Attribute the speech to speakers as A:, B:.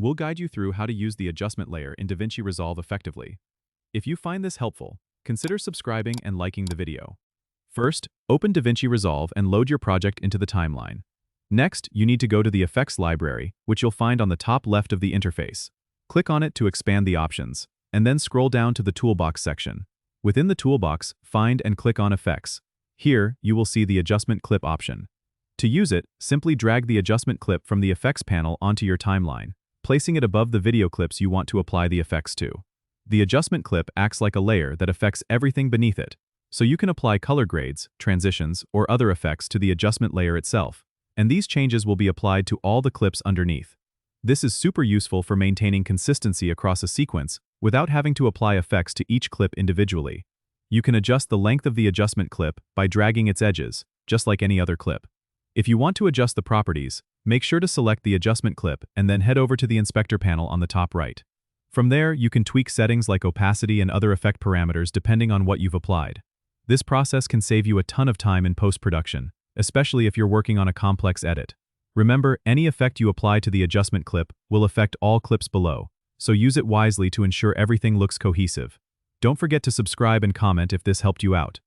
A: we'll guide you through how to use the adjustment layer in Davinci Resolve effectively. If you find this helpful, consider subscribing and liking the video. First, open Davinci Resolve and load your project into the timeline. Next, you need to go to the Effects library, which you'll find on the top left of the interface. Click on it to expand the options, and then scroll down to the Toolbox section. Within the toolbox, find and click on Effects. Here, you will see the Adjustment Clip option. To use it, simply drag the adjustment clip from the Effects panel onto your timeline, placing it above the video clips you want to apply the effects to. The adjustment clip acts like a layer that affects everything beneath it, so you can apply color grades, transitions, or other effects to the adjustment layer itself, and these changes will be applied to all the clips underneath. This is super useful for maintaining consistency across a sequence without having to apply effects to each clip individually. You can adjust the length of the adjustment clip by dragging its edges, just like any other clip. If you want to adjust the properties, make sure to select the adjustment clip and then head over to the inspector panel on the top right. From there, you can tweak settings like opacity and other effect parameters depending on what you've applied. This process can save you a ton of time in post-production, especially if you're working on a complex edit. Remember, any effect you apply to the adjustment clip will affect all clips below, so use it wisely to ensure everything looks cohesive. Don't forget to subscribe and comment if this helped you out.